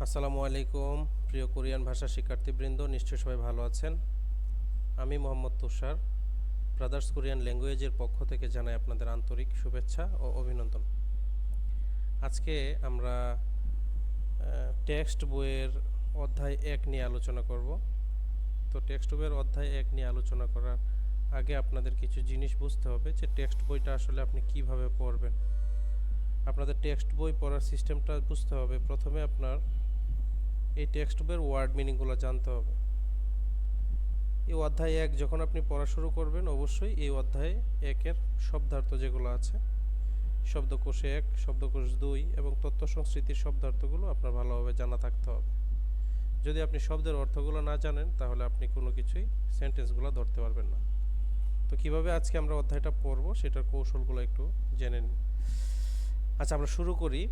আসসালামু আলাইকুম প্রিয় কোরিয়ান ভাষা শিক্ষার্থীবৃন্দ, নিশ্চয়ই সবাই ভালো আছেন। আমি মোহাম্মদ তুষার, ব্রাদার্স কোরিয়ান ল্যাঙ্গুয়েজের পক্ষ থেকে জানাই আপনাদের আন্তরিক শুভেচ্ছা ও অভিনন্দন। আজকে আমরা টেক্সট বইয়ের অধ্যায় 1 নিয়ে আলোচনা করব। তো টেক্সট বইয়ের অধ্যায় 1 নিয়ে আলোচনা করার আগে আপনাদের কিছু জিনিস বুঝতে হবে যে টেক্সট বইটা আসলে আপনি কিভাবে পড়বেন। আপনাদের টেক্সট বই পড়ার সিস্টেমটা বুঝতে হবে। প্রথমে আপনার এই টেক্সট বইয়ের ওয়ার্ড মিনিংগুলো জানতে হবে। এই অধ্যায় 1 যখন আপনি পড়া শুরু করবেন, অবশ্যই এই অধ্যায়ে 1-এর শব্দার্থ যেগুলো আছে, শব্দকোষ 1, শব্দকোষ 2 এবং তথ্য সংস্কৃতির শব্দার্থগুলো আপনার ভালোভাবে জানা থাকতে হবে। যদি আপনি শব্দের অর্থগুলো না জানেন, তাহলে আপনি কোনো কিছুই সেন্টেন্সগুলো ধরতে পারবেন না। তো কিভাবে আজকে আমরা অধ্যায়টা পড়ব সেটার কৌশলগুলো একটু জেনে নিন। আচ্ছা, আমরা শুরু করি।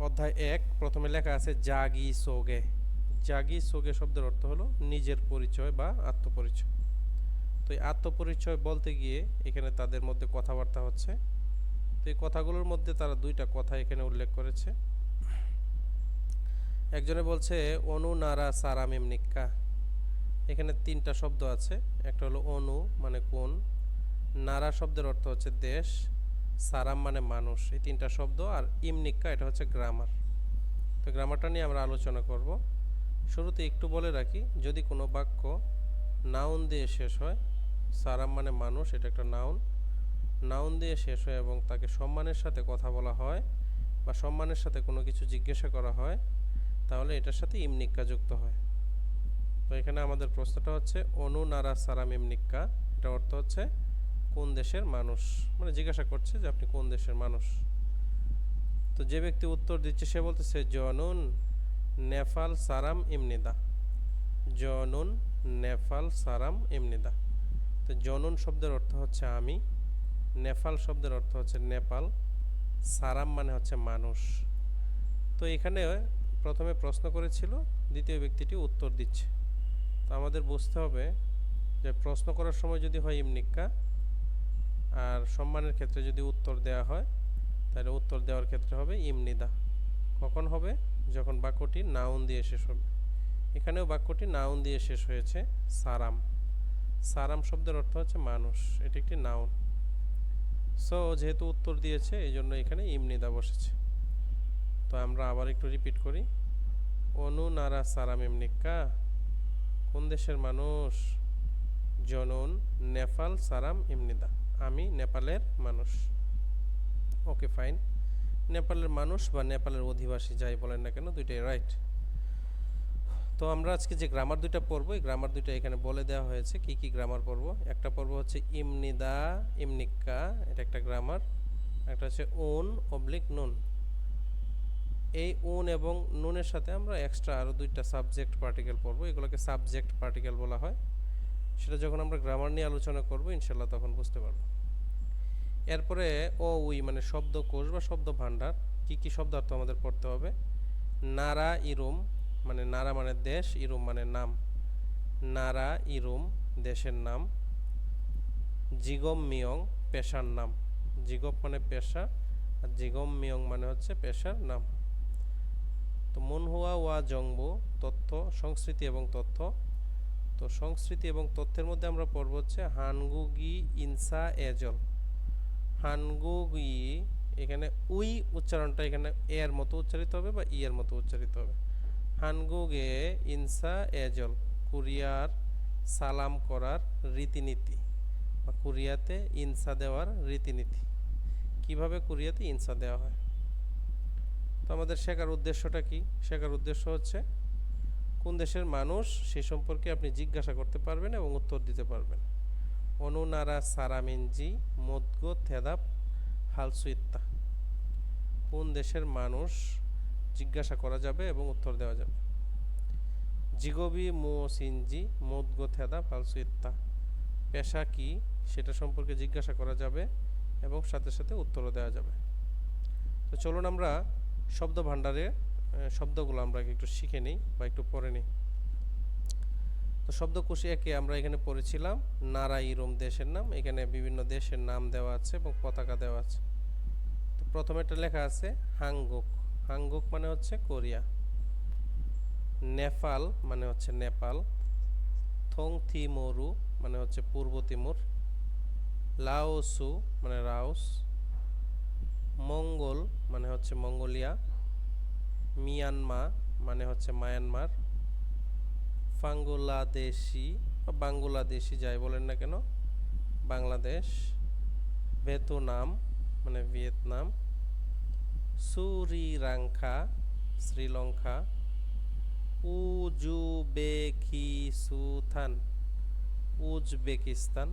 অধ্যায় 1 প্রথমে লেখা আছে জাগি সোগে। জাগি সোগে শব্দের অর্থ হলো নিজের পরিচয় বা আত্মপরিচয়। তো এই আত্মপরিচয় বলতে গিয়ে এখানে তাদের মধ্যে কথাবার্তা হচ্ছে। তো এই কথাগুলোর মধ্যে তারা দুইটা কথা এখানে উল্লেখ করেছে। একজনে বলছে অনু নারা সারামিম নিক্কা। এখানে 3টা শব্দ আছে। একটা হলো অনু মানে কোন, নারা শব্দের অর্থ হচ্ছে দেশ, সারাম মানে মানুষ। এই 3টা শব্দ, আর ইমনিক্কা এটা হচ্ছে গ্রামার। তো গ্রামারটা নিয়ে আমরা আলোচনা করব। শুরুতে একটু বলে রাখি, যদি কোনো বাক্য নাউন দিয়ে শেষ হয়, সারাম মানে মানুষ, এটা একটা নাউন, নাউন দিয়ে শেষ হয় এবং তাকে সম্মানের সাথে কথা বলা হয় বা সম্মানের সাথে কোনো কিছু জিজ্ঞাসা করা হয়, তাহলে এটার সাথে ইমনিক্কা যুক্ত হয়। তো এখানে আমাদের প্রশ্নটা হচ্ছে অনু নারা সারাম ইমনিক্কা। এটা অর্থ হচ্ছে কোন দেশের মানুষ, মানে জিজ্ঞাসা করছে যে আপনি কোন দেশের মানুষ। তো যে ব্যক্তি উত্তর দিচ্ছে সে বলতেছে জনুন নেপাল সারাম ইমনিদা। জনুন নেপাল সারাম ইমনিদা। তো জনুন শব্দের অর্থ হচ্ছে আমি, নেপাল শব্দের অর্থ হচ্ছে নেপাল, সারাম মানে হচ্ছে মানুষ। তো এখানে প্রথমে প্রশ্ন করেছিল, দ্বিতীয় ব্যক্তিটি উত্তর দিচ্ছে। তো আমাদের বুঝতে হবে যে প্রশ্ন করার সময় যদি হয় ইমনিক্কা, আর সম্মানের ক্ষেত্রে যদি উত্তর দেওয়া হয়, তাহলে উত্তর দেওয়ার ক্ষেত্রে হবে ইমনিদা। কখন হবে? যখন বাক্যটি নাউন দিয়ে শেষ হবে। এখানেও বাক্যটি নাউন দিয়ে শেষ হয়েছে, সারাম। সারাম শব্দের অর্থ হচ্ছে মানুষ, এটি একটি নাউন। সো যেহেতু উত্তর দিয়েছে, এই জন্য এখানে ইমনিদা বসেছে। তো আমরা আবার একটু রিপিট করি। অনু নারা সারাম ইমনিক্কা, কোন দেশের মানুষ? জনুন নেপাল সারাম ইমনিদা, আমি নেপালের মানুষ। ওকে, ফাইন। নেপালের মানুষ বা নেপালের অধিবাসী, যাই বলেন না কেন, দুইটাই রাইট। তো আমরা আজকে যে গ্রামার দুইটা পড়বো, এই গ্রামার দুইটা এখানে বলে দেওয়া হয়েছে কি কি গ্রামার পড়বো। একটা পড়বো হচ্ছে ইমনিদা ইমনিক্কা, এটা একটা গ্রামার। একটা হচ্ছে উন অবলিক নুন। এই উন এবং নুনের সাথে আমরা এক্সট্রা আরও দুইটা সাবজেক্ট পার্টিকেল পড়বো, এগুলোকে সাবজেক্ট পার্টিকেল বলা হয়। সেটা যখন আমরা গ্রামার নিয়ে আলোচনা করবো ইনশাল্লাহ তখন বুঝতে পারবো। এরপরে ও উই মানে শব্দকোষ বা শব্দ ভাণ্ডার, কি কি শব্দার্থ আমাদের পড়তে হবে। নারা ইরুম মানে নারা মানে দেশ, ইরুম মানে নাম। নারা ইরুম দেশের নাম। জিগম মিয়ং পেশার নাম। জিগপ মানে পেশা, আর জিগম মিয়ং মানে হচ্ছে পেশার নাম। তো মুনহুয়া ওয়া জংবু তথ্য, সংস্কৃতি এবং তথ্য। তো সংস্কৃতি এবং তথ্যের মধ্যে আমরা পড়ব হচ্ছে হানগুগি ইনসা এজল। হানগুগি, এখানে উই উচ্চারণটা এখানে এর মতো উচ্চারিত হবে বা এর মতো উচ্চারিত হবে। হানগুগে ইনসা এজল, কোরিয়ার সালাম করার রীতিনীতি বা কোরিয়াতে ইনসা দেওয়ার রীতিনীতি। কিভাবে কোরিয়াতে ইনসা দেওয়া হয়। তো আমাদের শেখার উদ্দেশ্যটা কি? শেখার উদ্দেশ্য হচ্ছে কোন দেশের মানুষ সে সম্পর্কে আপনি জিজ্ঞাসা করতে পারবেন এবং উত্তর দিতে পারবেন। অনুনারা সারামিনজি মদগো থেদাপ হালসুইত্তা, কোন দেশের মানুষ জিজ্ঞাসা করা যাবে এবং উত্তর দেওয়া যাবে। জিগবি মুসিনজি মদগো থেদাপ হালসুইত্তা, পেশা কি সেটা সম্পর্কে জিজ্ঞাসা করা যাবে এবং সাথে সাথে উত্তরও দেওয়া যাবে। তো চলুন আমরা শব্দ ভাণ্ডারে শব্দগুলো আমরা একটু শিখে নিই বা একটু পড়ে নিই। তো শব্দকোষ একে আমরা এখানে পড়েছিলাম নারা ইরুম দেশের নাম। এখানে বিভিন্ন দেশের নাম দেওয়া আছে এবং পতাকা দেওয়া আছে। তো প্রথমে একটা লেখা আছে হাংগুক। হাংগুক মানে হচ্ছে কোরিয়া। নেপাল মানে হচ্ছে নেপাল, থংথিমরু মানে হচ্ছে পূর্ব তিমুর, লাওসু মানে লাওস, মঙ্গল মানে হচ্ছে মঙ্গোলিয়া, মিয়ানমা মানে হচ্ছে মায়ানমার, বাংলাদেশি বা বাংলাদেশি যাই বলেন না কেন বাংলাদেশ, ভিয়েতনাম মানে Vietnam, Sri Lanka Sri Lanka, Uzbekistan Uzbekistan,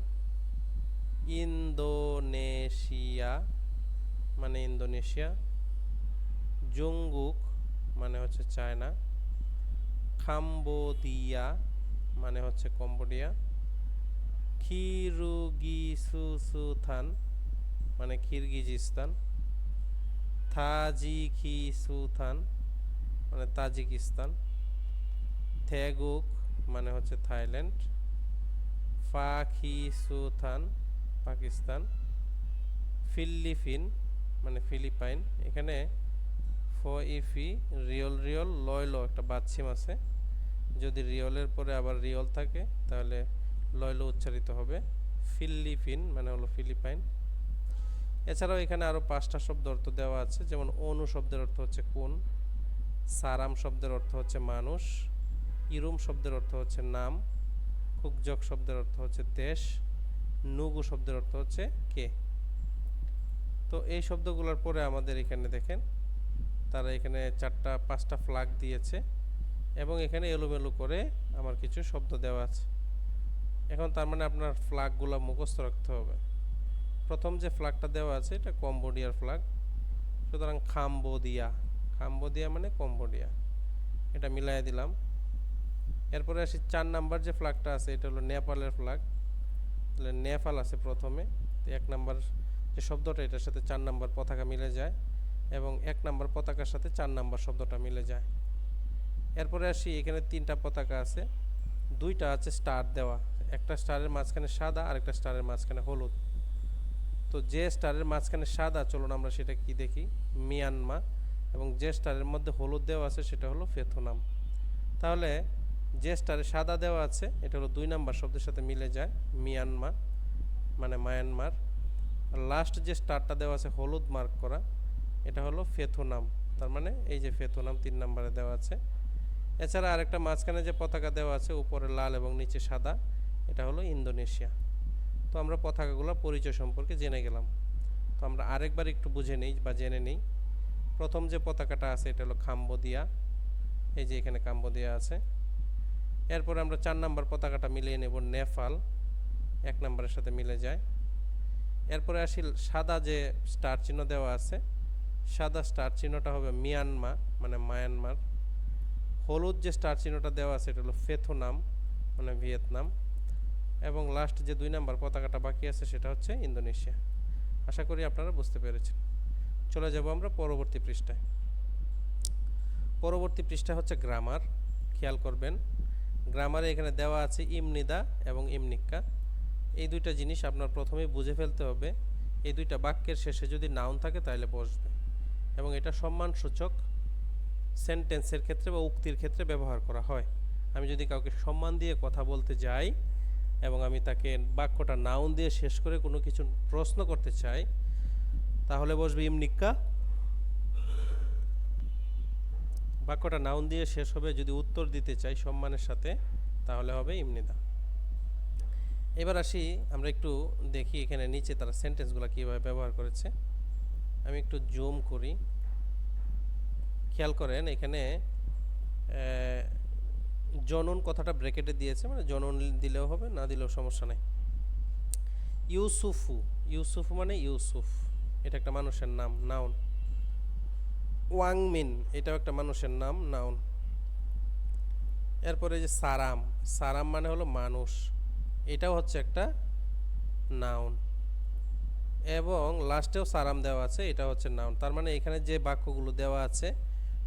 Indonesia মানে ইন্দোনেশিয়া, জঙ্গুক মানে হচ্ছে চায়না, কাম্বোডিয়া মানে হচ্ছে কম্বোডিয়া, কিরগিজস্তান মানে কিরগিজস্তান, তাজিকিস্তান মানে তাজিকিস্তান, থেগুক মানে হচ্ছে থাইল্যান্ড, পাকিস্তান পাকিস্তান, ফিলিপিন মানে ফিলিপাইন। এখানে ফইফি রিয়ল রিয়ল লয় ল একটা বাচ্ছিম আছে, যদি রিয়লের পরে আবার রিয়ল থাকে তাহলে লয়ল উচ্চারিত হবে। ফিলিপিন মানে হলো ফিলিপাইন। এছাড়াও এখানে আরও 5টা শব্দ অর্থ দেওয়া আছে, যেমন অনু শব্দের অর্থ হচ্ছে কোন, সারাম শব্দের অর্থ হচ্ছে মানুষ, ইরুম শব্দের অর্থ হচ্ছে নাম, কুকজক শব্দের অর্থ হচ্ছে দেশ, নুগু শব্দের অর্থ হচ্ছে কে। তো এই শব্দগুলোর পরে আমাদের এখানে দেখেন তারা এখানে 5টা ফ্ল্যাগ দিয়েছে এবং এখানে এলোমেলো করে আমার কিছু শব্দ দেওয়া আছে। এখন তার মানে আপনার ফ্ল্যাগগুলো মুখস্থ রাখতে হবে। প্রথম যে ফ্ল্যাগটা দেওয়া আছে এটা কম্বোডিয়ার ফ্ল্যাগ, সুতরাং কাম্বোডিয়া, কাম্বোডিয়া মানে কম্বোডিয়া, এটা মিলাই দিলাম। এরপরে আসি 4 নাম্বার যে ফ্ল্যাগটা আছে এটা হলো নেপালের ফ্ল্যাগ, তাহলে নেপাল আছে প্রথমে। তো 1 নাম্বার যে শব্দটা এটার সাথে 4 নাম্বার পতাকা মিলে যায় এবং 1 নাম্বার পতাকার সাথে 4 নাম্বার শব্দটা মিলে যায়। এরপরে আসি এখানে 3টা পতাকা আছে, 2টা আছে স্টার দেওয়া, একটা স্টারের মাঝখানে সাদা আর একটা স্টারের মাঝখানে হলুদ। তো যে স্টারের মাঝখানে সাদা, চলুন আমরা সেটা কি দেখি, মিয়ানমার, এবং যে স্টারের মধ্যে হলুদ দেওয়া আছে সেটা হলো ভিয়েতনাম। তাহলে যে স্টারে সাদা দেওয়া আছে এটা হলো 2 নাম্বার শব্দের সাথে মিলে যায়, মিয়ানমার মানে মায়ানমার। আর লাস্ট যে স্টারটা দেওয়া আছে হলুদ মার্ক করা এটা হলো ভিয়েতনাম, তার মানে এই যে ভিয়েতনাম 3 নাম্বারে দেওয়া আছে। এছাড়া আরেকটা মাঝখানে যে পতাকা দেওয়া আছে উপরে লাল এবং নিচে সাদা এটা হলো ইন্দোনেশিয়া। তো আমরা পতাকাগুলো পরিচয় সম্পর্কে জেনে গেলাম। তো আমরা আরেকবার একটু বুঝে নিই বা জেনে নিই। প্রথম যে পতাকাটা আছে এটা হলো কাম্বোডিয়া, এই যে এখানে কাম্বোডিয়া আছে। এরপরে আমরা 4 নাম্বার পতাকাটা মিলিয়ে নেব, নেপাল 1 নাম্বারের সাথে মিলে যায়। এরপরে আসি সাদা যে স্টার চিহ্ন দেওয়া আছে, সাদা স্টার চিহ্নটা হবে মিয়ানমার মানে মায়ানমার। হলুদ যে স্টার চিহ্নটা দেওয়া আছে এটা হলো ভিয়েতনাম মানে ভিয়েতনাম। এবং লাস্ট যে 2 নাম্বার পতাকাটা বাকি আছে সেটা হচ্ছে ইন্দোনেশিয়া। আশা করি আপনারা বুঝতে পেরেছেন। চলে যাব আমরা পরবর্তী পৃষ্ঠায়। পরবর্তী পৃষ্ঠা হচ্ছে গ্রামার। খেয়াল করবেন গ্রামারে এখানে দেওয়া আছে ইমনিদা এবং ইমনিক্কা। এই 2টা জিনিস আপনার প্রথমেই বুঝে ফেলতে হবে। এই 2টা বাক্যের শেষে যদি নাউন থাকে তাহলে বসবে, এবং এটা সম্মানসূচক সেন্টেন্সের ক্ষেত্রে বা উক্তির ক্ষেত্রে ব্যবহার করা হয়। আমি যদি কাউকে সম্মান দিয়ে কথা বলতে যাই এবং আমি তাকে বাক্যটা নাউন দিয়ে শেষ করে কোনো কিছু প্রশ্ন করতে চাই তাহলে বসবে ইমনিক্কা। বাক্যটা নাউন দিয়ে শেষ হবে, যদি উত্তর দিতে চাই সম্মানের সাথে তাহলে হবে ইমনিদা। এবার আসি আমরা একটু দেখি এখানে নিচে তারা সেন্টেন্সগুলো কীভাবে ব্যবহার করেছে। আমি একটু জুম করি, খেয়াল করেন এখানে জনন কথাটা ব্র্যাকেটে দিয়েছে, মানে জনন দিলেও হবে না দিলেও সমস্যা নেই। ইউসুফু, ইউসুফু মানে ইউসুফ, এটা একটা মানুষের নাম, নাউন। ওয়াংমিন এটাও একটা মানুষের নাম, নাউন। এরপরে যে সারাম, সারাম মানে হলো মানুষ, এটাও হচ্ছে একটা নাউন। এবং লাস্টেও সারাম দেওয়া আছে, এটা হচ্ছে নাউন। তার মানে এখানে যে বাক্যগুলো দেওয়া আছে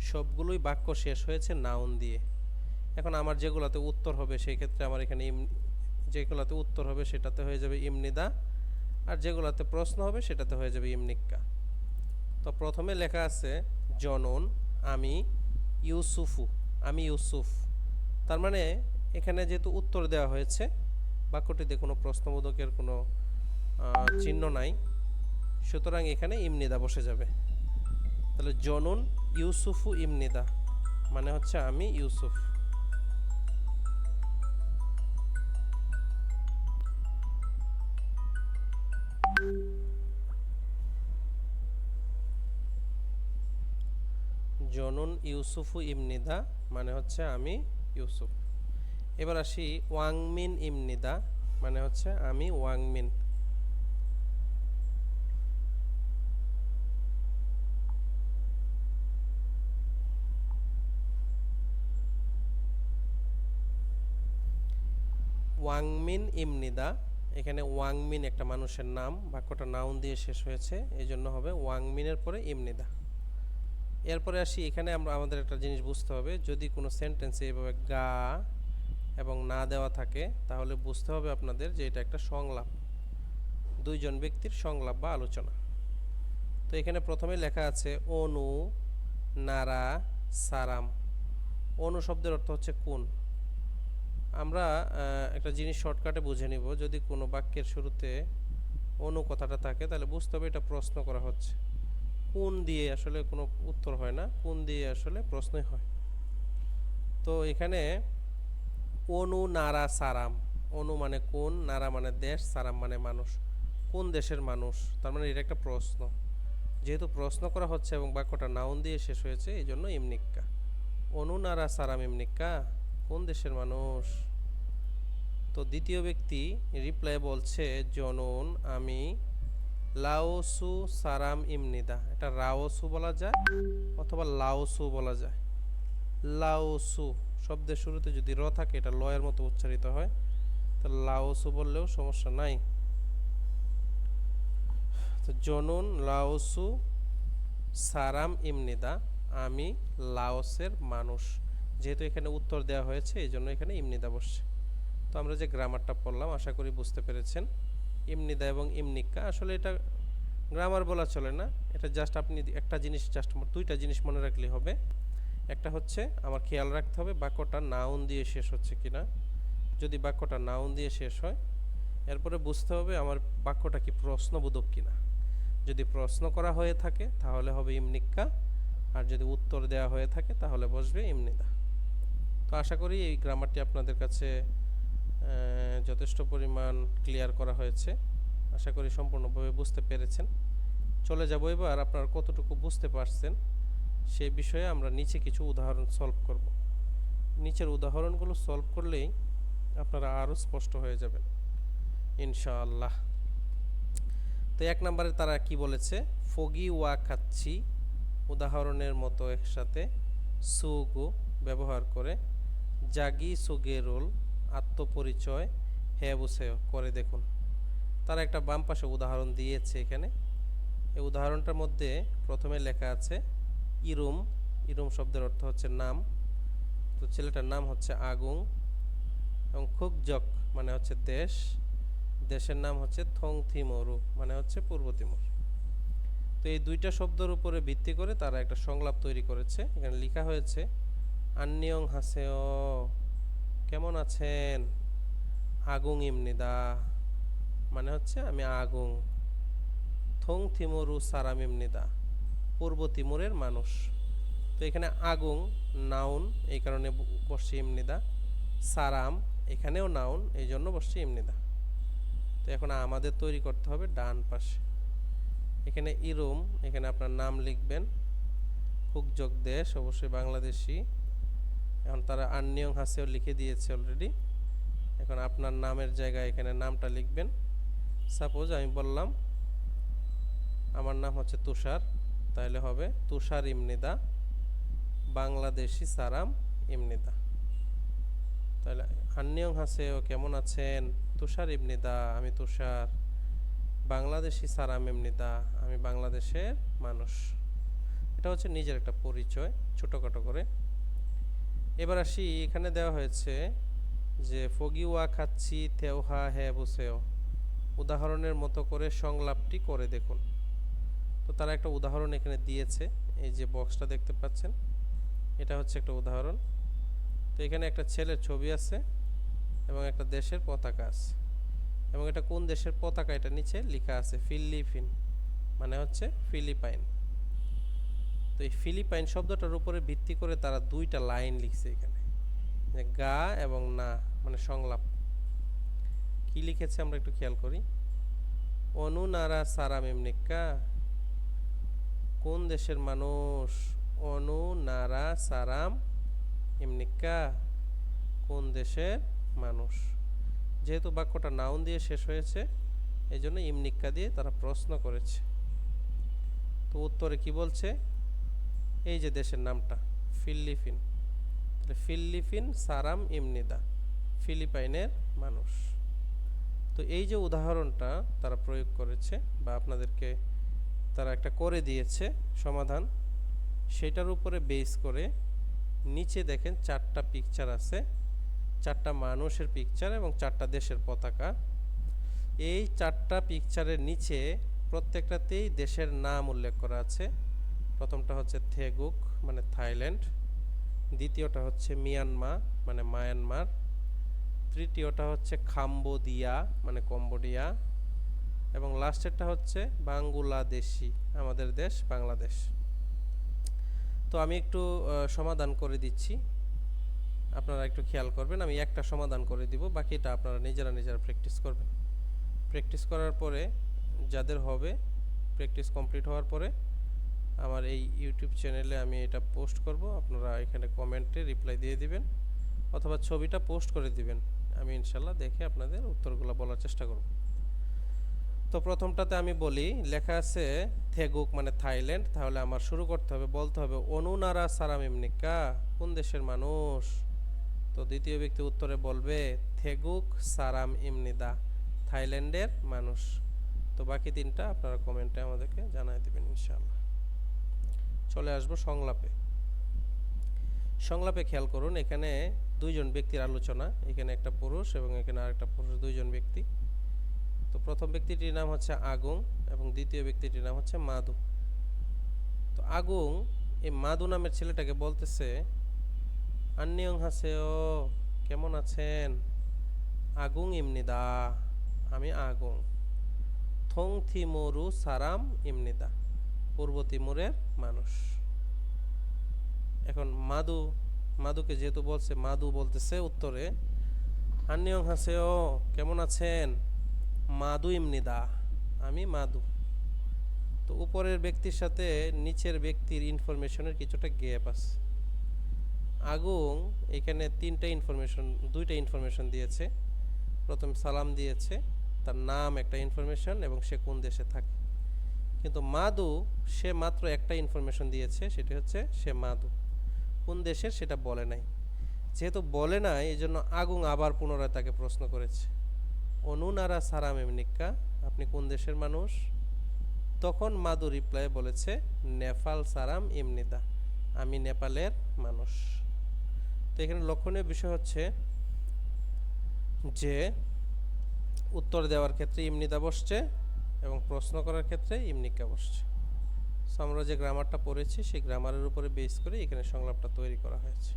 সবগুলোই বাক্য শেষ হয়েছে নাউন দিয়ে। এখন আমার যেগুলোতে উত্তর হবে সেই ক্ষেত্রে আমার এখানে যেগুলোতে উত্তর হবে সেটাতে হয়ে যাবে ইমনিদা, আর যেগুলোতে প্রশ্ন হবে সেটাতে হয়ে যাবে ইমনিক্কা। তো প্রথমে লেখা আছে জনন, আমি, ইউসুফু, আমি ইউসুফ। তার মানে এখানে যেহেতু উত্তর দেওয়া হয়েছে, বাক্যটিতে কোনো প্রশ্নবোধকের কোনো চিহ্ন নাই, সুতরাং এখানে ইমনিদা বসে যাবে। তাহলে জনুন ইউসুফু ইমনিদা মানে হচ্ছে আমি ইউসুফ। জনুন ইউসুফু ইমনিদা মানে হচ্ছে আমি ইউসুফ। এবার আসি ওয়াংমিন ইমনিদা মানে হচ্ছে আমি ওয়াংমিন। ওয়াংমিন ইমনিদা, এখানে ওয়াংমিন একটা মানুষের নাম, বাক্যটা নাউন দিয়ে শেষ হয়েছে, এই জন্য হবে ওয়াংমিনের পরে ইমনিদা। এরপরে আসি, এখানে আমরা আমাদের একটা জিনিস বুঝতে হবে, যদি কোনো সেন্টেন্সে এভাবে গা এবং না দেওয়া থাকে তাহলে বুঝতে হবে আপনাদের যে এটা একটা সংলাপ, দুইজন ব্যক্তির সংলাপ বা আলোচনা। তো এখানে প্রথমে লেখা আছে অনু নারা সারাম। অনু শব্দের অর্থ হচ্ছে কোন। আমরা একটা জিনিস শর্টকাটে বুঝে নিব, যদি কোনো বাক্যের শুরুতে অনু কথাটা থাকে তাহলে বুঝতে হবে এটা প্রশ্ন করা হচ্ছে। কোন দিয়ে আসলে কোনো উত্তর হয় না, কোন দিয়ে আসলে প্রশ্নই হয়। তো এখানে অনু নারা সারাম, অনু মানে কোন, নারা মানে দেশ, সারাম মানে মানুষ। কোন দেশের মানুষ, তার মানে এটা একটা প্রশ্ন। যেহেতু প্রশ্ন করা হচ্ছে এবং বাক্যটা নাউন দিয়ে শেষ হয়েছে, এই জন্য ইমনিক্কা। অনু নারা সারাম ইমনিক্কা, কোন দেশের মানুষ। তো দ্বিতীয় ব্যক্তি রিপ্লাই বলছে জনুন আমি লাওসু সারাম ইমনিদা। এটা রাওসু বলা যায় অথবা লাওসু বলা যায়। লাওসু শব্দের শুরুতে যদি র থাকে এটা লয়ের মতো উচ্চারিত হয়, তো লাওসু বললেও সমস্যা নাই। তো জনুন লাওসু সারাম ইমনিদা, আমি লাওসের মানুষ। যেহেতু এখানে উত্তর দেওয়া হয়েছে এই জন্য এখানে ইমনিদা বসছে। তো আমরা যে গ্রামারটা পড়লাম আশা করি বুঝতে পেরেছেন। ইমনিদা এবং ইমনিক্কা আসলে এটা গ্রামার বলা চলে না, এটা জাস্ট আপনি একটা জিনিস, জাস্ট দুইটা জিনিস মনে রাখলেই হবে। একটা হচ্ছে আমার খেয়াল রাখতে হবে বাক্যটা নাউন দিয়ে শেষ হচ্ছে কিনা। যদি বাক্যটা নাউন দিয়ে শেষ হয়, এরপরে বুঝতে হবে আমার বাক্যটা কি প্রশ্নবোধক কিনা। যদি প্রশ্ন করা হয়ে থাকে তাহলে হবে ইমনিক্কা, আর যদি উত্তর দেওয়া হয়ে থাকে তাহলে বসবে ইমনিদা। তো আশা করি এই গ্রামারটি আপনাদের কাছে যথেষ্ট পরিমাণ ক্লিয়ার করা হয়েছে। আশা করি সম্পূর্ণভাবে বুঝতে পেরেছেন। চলে যাব এবার আপনারা কতটুকু বুঝতে পারছেন সেই বিষয়ে আমরা নিচে কিছু উদাহরণ সলভ করব। নিচের উদাহরণগুলো সলভ করলেই আপনারা আরও স্পষ্ট হয়ে যাবেন ইনশাআল্লাহ। তো এক নম্বরে তারা কি বলেছে, ফগি ওয়া খাচ্ছি উদাহরণের মতো একসাথে সুগু ব্যবহার করে জাগি সুগেরুল আত্মপরিচয় হ্যাবুসেও করে দেখুন। তারা একটা বাম পাশে উদাহরণ দিয়েছে এখানে। এই উদাহরণটার মধ্যে প্রথমে লেখা আছে ইরুম। ইরুম শব্দের অর্থ হচ্ছে নাম। তো ছেলেটার নাম হচ্ছে আগুং, এবং খুকজক মানে হচ্ছে দেশ, দেশের নাম হচ্ছে থং থিমরু মানে হচ্ছে পূর্ব তিমুর। তো এই দুইটা শব্দের উপরে ভিত্তি করে তারা একটা সংলাপ তৈরি করেছে। এখানে লেখা হয়েছে আন্নিয়ং হাসেও কেমন আছেন, আগুং ইমনিদা মানে হচ্ছে আমি আগুং, থং থিমুরু সারাম ইমনিদা পূর্ব তিমুরের মানুষ। তো এখানে আগুং নাউন, এই কারণে বসছে ইমনিদা। সারাম এখানেও নাউন, এই জন্য বসছে ইমনিদা। তো এখন আমাদের তৈরি করতে হবে ডান পাশে। এখানে ইরুম, এখানে আপনার নাম লিখবেন। খুকজক দেশ, অবশ্যই বাংলাদেশি। এখন তারা আন্নিয়ং হাসেও লিখে দিয়েছে অলরেডি। এখন আপনার নামের জায়গায় এখানে নামটা লিখবেন। সাপোজ আমি বললাম আমার নাম হচ্ছে তুষার, তাহলে হবে তুষার ইমনিদা বাংলাদেশি সারাম ইমনিদা। তাহলে আন্নিয়ং হাসেও কেমন আছেন, তুষার ইমনিদা আমি তুষার, বাংলাদেশি সারাম ইমনিদা আমি বাংলাদেশের মানুষ। এটা হচ্ছে নিজের একটা পরিচয় ছোটোখাটো করে। এবার আসি, এখানে দেওয়া হয়েছে যে ফগিওয়া খাচ্ছি তেওহা হে বুসেও উদাহরণের মতো করে সংলাপটি করে দেখুন। তো তারা একটা উদাহরণ এখানে দিয়েছে, এই যে বক্সটা দেখতে পাচ্ছেন এটা হচ্ছে একটা উদাহরণ। এখানে একটা ছেলের ছবি আছে এবং একটা দেশের পতাকা আছে, এবং এটা কোন দেশের পতাকা এটা নিচে লেখা আছে ফিলিপিন, মানে হচ্ছে ফিলিপাইন। তো এই ফিলিপাইন শব্দটার উপরে ভিত্তি করে তারা দুইটা লাইন লিখছে এখানে, যে গা এবং না, মানে সংলাপ। কি লিখেছে আমরা একটু খেয়াল করি। অনু নারা সারাম এমনিকা, কোন দেশের মানুষ? অনু নারা সারাম এমনিকা, কোন দেশের মানুষ। যেহেতু বাক্যটা নাউন দিয়ে শেষ হয়েছে, এই জন্য ইমনিক্কা দিয়ে তারা প্রশ্ন করেছে। তো উত্তরে কি বলছে? এই যে দেশের নামটা ফিলিপিন, ফিলিপিন সারাম ইমনিদা, ফিলিপাইনের মানুষ। তো এই যে উদাহরণটা তারা প্রয়োগ করেছে বা আপনাদেরকে তারা একটা করে দিয়েছে সমাধান, সেটার উপরে বেস করে নিচে দেখেন 4টা পিকচার আছে, 4টা মানুষের পিকচার এবং 4টা দেশের পতাকা। এই 4টা পিকচারের নিচে প্রত্যেকটাতেই দেশের নাম উল্লেখ করা আছে। প্রথমটা হচ্ছে থেগুক, মানে থাইল্যান্ড। দ্বিতীয়টা হচ্ছে মিয়ানমার, মানে মায়ানমার। তৃতীয়টা হচ্ছে কাম্বোডিয়া, মানে কম্বোডিয়া। এবং লাস্টেরটা হচ্ছে বাংলাদেশি, আমাদের দেশ বাংলাদেশ। তো আমি একটু সমাধান করে দিচ্ছি, আপনারা একটু খেয়াল করবেন। আমি একটা সমাধান করে দিব, বাকিটা আপনারা নিজেরা প্র্যাকটিস করবেন। প্র্যাকটিস করার পরে যাদের হবে, প্র্যাকটিস কমপ্লিট হওয়ার পরে আমার এই ইউটিউব চ্যানেলে আমি এটা পোস্ট করব, আপনারা এখানে কমেন্টে রিপ্লাই দিয়ে দিবেন অথবা ছবিটা পোস্ট করে দিবেন। আমি ইনশাল্লাহ দেখে আপনাদের উত্তরগুলো বলার চেষ্টা করব। তো প্রথমটাতে আমি বলি, লেখা আছে থেগুক, মানে থাইল্যান্ড। তাহলে আমার শুরু করতে হবে, বলতে হবে অনু নারা সারাম এমনিকা, কোন দেশের মানুষ। তো দ্বিতীয় ব্যক্তি উত্তরে বলবে থেগুক সারাম ইমনিদা, থাইল্যান্ডের মানুষ। তো বাকি 3টা আপনারা কমেন্টে আমাদেরকে জানাই দেবেন ইনশাআল্লাহ। চলে আসবো সংলাপে। সংলাপে খেয়াল করুন, এখানে 2জন ব্যক্তির আলোচনা, এখানে একটা পুরুষ এবং এখানে আরেকটা পুরুষ, 2জন ব্যক্তি। তো প্রথম ব্যক্তিটির নাম হচ্ছে আগুং এবং দ্বিতীয় ব্যক্তিটির নাম হচ্ছে মাদু। তো আগুং এই মাদু নামের ছেলেটাকে বলতেছে আন্নিয়ং হাসেও, কেমন আছেন। আগুং ইমনিদা, আমি আগুং। থং থিমোরু সারাম ইমনিদা, পূর্ব তিমুরের মানুষ। এখন মাদুকে যেহেতু বলছে, মাদু বলতেছে উত্তরে আন্নিয়ং হাসেও, কেমন আছেন। মাদু ইমনিদা, আমি মাদু। তো উপরের ব্যক্তির সাথে নিচের ব্যক্তির ইনফরমেশনের কিছুটা গ্যাপ আছে। আগুং এখানে 2টা ইনফরমেশন দিয়েছে। প্রথম সালাম দিয়েছে, তার নাম একটা ইনফরমেশন এবং সে কোন দেশে থাকে। কিন্তু মাদু সে মাত্র একটা ইনফরমেশন দিয়েছে, সেটা হচ্ছে সে মাদু। কোন দেশের সেটা বলে নাই। যেহেতু বলে নাই, এই জন্য আগুং আবার পুনরায় তাকে প্রশ্ন করেছে, অনু নারা সারাম এমনিকা, আপনি কোন দেশের মানুষ। তখন মাদু রিপ্লাই বলেছে নেপাল সারাম ইমনিদা, আমি নেপালের মানুষ। তো এখানে লক্ষণীয় বিষয় হচ্ছে যে উত্তর দেওয়ার ক্ষেত্রে ইমনিদা বসছে এবং প্রশ্ন করার ক্ষেত্রে ইমনিকা বসছে। সো আমরা যে গ্রামারটা পড়েছি সেই গ্রামারের উপরে বেস করে এখানে সংলাপটা তৈরি করা হয়েছে।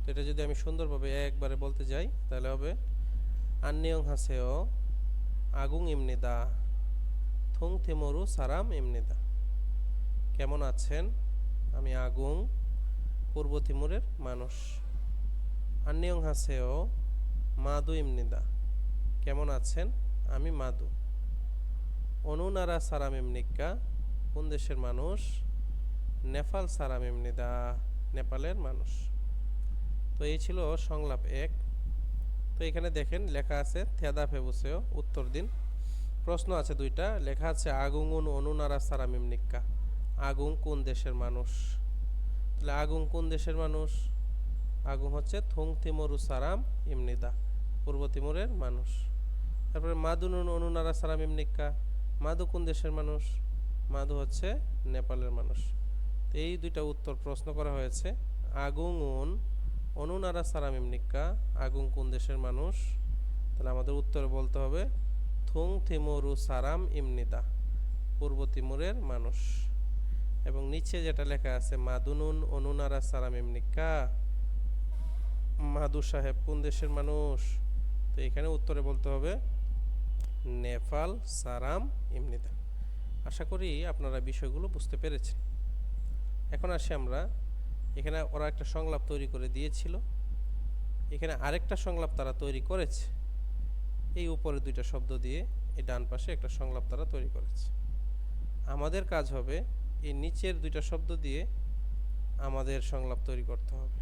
তো এটা যদি আমি সুন্দরভাবে একবারে বলতে যাই তাহলে হবে আন্নিয়ং হাসেও আগুং ইমনিদা থং থেমরু সারাম ইমনিদা, কেমন আছেন, আমি আগুং, পূর্ব তিমুরের মানুষ। আন্নিয়ং হাসেও মাদু ইমনিদা, কেমন আছেন, আমি মাদু। অনু নারা সারাম ইমনিকা, কোন দেশের মানুষ। নেপাল সারাম ইমনিদা, নেপালের মানুষ। তো এই ছিল সংলাপ 1। তো এখানে দেখেন লেখা আছে থেদা ফেবুসেও, উত্তর দিন। প্রশ্ন আছে 2টা, লেখা আছে আগুং অনু নারা সারাম ইমনিকা, আগুং কোন দেশের মানুষ। তাহলে আগুং কোন দেশের মানুষ। আগুং হচ্ছে থং তিমরু সারাম ইমনিদা, পূর্ব তিমুরের মানুষ। তারপরে মাদুনুন অনু নারা সারাম ইমনিকা, মাদু কোন দেশের মানুষ। মাদু হচ্ছে নেপালের মানুষ। তো এই 2টা উত্তর প্রশ্ন করা হয়েছে। আগুং অনু নারা সারাম ইমনিকা, আগুং কোন দেশের মানুষ। তাহলে আমাদের উত্তরে বলতে হবে থং থিমোরু সারাম ইমনিদা, পূর্ব তিমুরের মানুষ। এবং নিচে যেটা লেখা আছে মাদুনুন অনু নারা সারাম ইমনিকা, মাহাদুর সাহেব কোন দেশের মানুষ? তো এখানে উত্তরে বলতে হবে নেপাল সারাম ইমনিদা। আশা করি আপনারা বিষয়গুলো বুঝতে পেরেছেন। এখন আসি আমরা, এখানে ওরা একটা সংলাপ তৈরি করে দিয়েছিল, এখানে আরেকটা সংলাপ তারা তৈরি করেছে। এই উপরে দুইটা শব্দ দিয়ে এই ডান পাশে একটা সংলাপ তারা তৈরি করেছে। আমাদের কাজ হবে এই নিচের দুইটা শব্দ দিয়ে আমাদের সংলাপ তৈরি করতে হবে।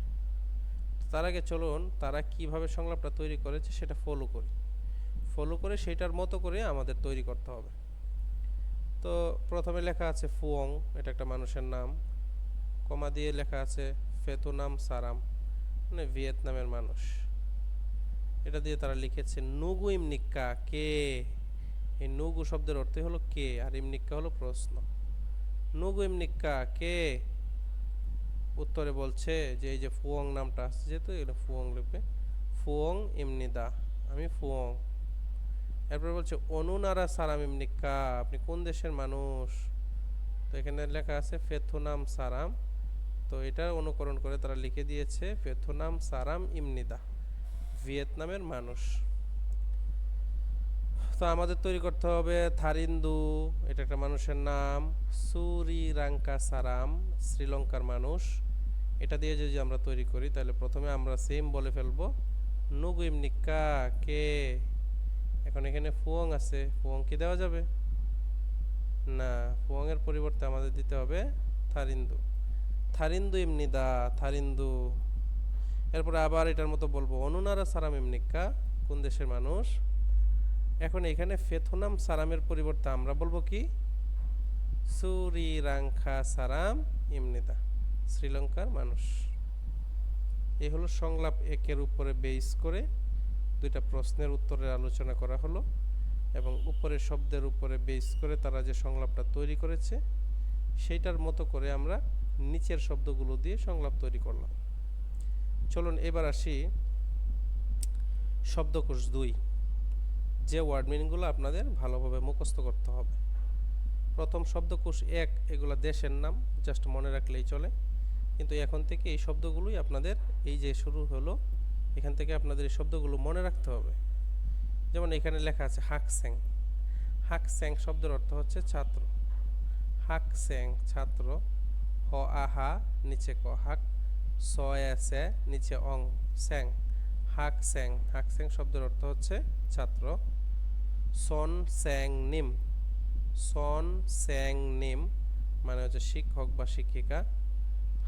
তার আগে চলুন তারা কিভাবে সংলাপটা তৈরি করেছে সেটা ফলো করে সেটার মতো করে আমাদের তৈরি করতে হবে। তো প্রথমে লেখা আছে ফুয়ং, এটা একটা মানুষের নাম, কমা দিয়ে লেখা আছে ফেতুনাম সারাম, মানে ভিয়েতনামের মানুষ। এটা দিয়ে তারা লিখেছে নুগু ইমনিক্কা, কে। এই নুগু শব্দের অর্থ হলো কে, আর ইমনিক্কা হলো প্রশ্ন। নুগু ইমনিক্কা, কে। উত্তরে বলছে যে এই যে ফুয়ং নামটা আসছে, যেহেতু এটা ফুয়ং লিখবে, ফুয়ং ইমনিদা, আমি ফুয়ং। এরপরে বলছে অনুনারা সারাম ইমনিক্কা, আপনি কোন দেশের মানুষ? তো এখানে লেখা আছে ফেথুনাম সারাম, তো এটা অনুকরণ করে তারা লিখে দিয়েছে ফেথুনাম সারাম ইমনিদা, ভিয়েতনামের মানুষ। তো আমাদের তৈরি করতে হবে থারিন্দু, এটা একটা মানুষের নাম, সুরিরাঙ্কা সারাম, শ্রীলঙ্কার মানুষ। এটা দিয়ে যদি আমরা তৈরি করি তাহলে প্রথমে আমরা সেম বলে ফেলবো নুগু ইমনিক্কা, কে। এখন এখানে ফুয়ং আছে, ফুয়ং কি দেওয়া যাবে না, ফুয়ং এর পরিবর্তে আমাদের দিতে হবে থারিন্দু, থারিন্দু ইমনিদা, থারিন্দু। এরপরে আবার এটার মতো বলবো অনুনারা সারাম ইমনিক্কা, কোন দেশের মানুষ। এখন এখানে ফেথুনাম সারামের পরিবর্তে আমরা বলবো কি সুরিরাঙ্খা সারাম ইমনিদা, শ্রীলঙ্কার মানুষ। এই হলো সংলাপ একের উপরে বেস করে দুইটা প্রশ্নের উত্তরের আলোচনা করা হলো, এবং উপরের শব্দের উপরে বেস করে তারা যে সংলাপটা তৈরি করেছে সেইটার মতো করে আমরা নিচের শব্দগুলো দিয়ে সংলাপ তৈরি করলাম। চলুন এবার আসি শব্দকোষ 2, যে ওয়ার্ড মিনিংগুলো আপনাদের ভালোভাবে মুখস্থ করতে হবে। প্রথম শব্দকোষ 1, এগুলো দেশের নাম, জাস্ট মনে রাখলেই চলে। কিন্তু এখন থেকে এই শব্দগুলোই আপনাদের, এই যে শুরু হলো এখান থেকে আপনাদের এই শব্দগুলো মনে রাখতে হবে। যেমন এখানে লেখা আছে হাকস্যাং, হাকস্যাং শব্দের অর্থ হচ্ছে ছাত্র, হাকস্যাং ছাত্র, হ আহা নিচে ক হাক, সে নিচে অং স্যাং, হাকস্যাং, হাকস্যাং শব্দের অর্থ হচ্ছে ছাত্র। সন স্যাং নিম, সন স্যাং নিম মানে হচ্ছে শিক্ষক বা শিক্ষিকা,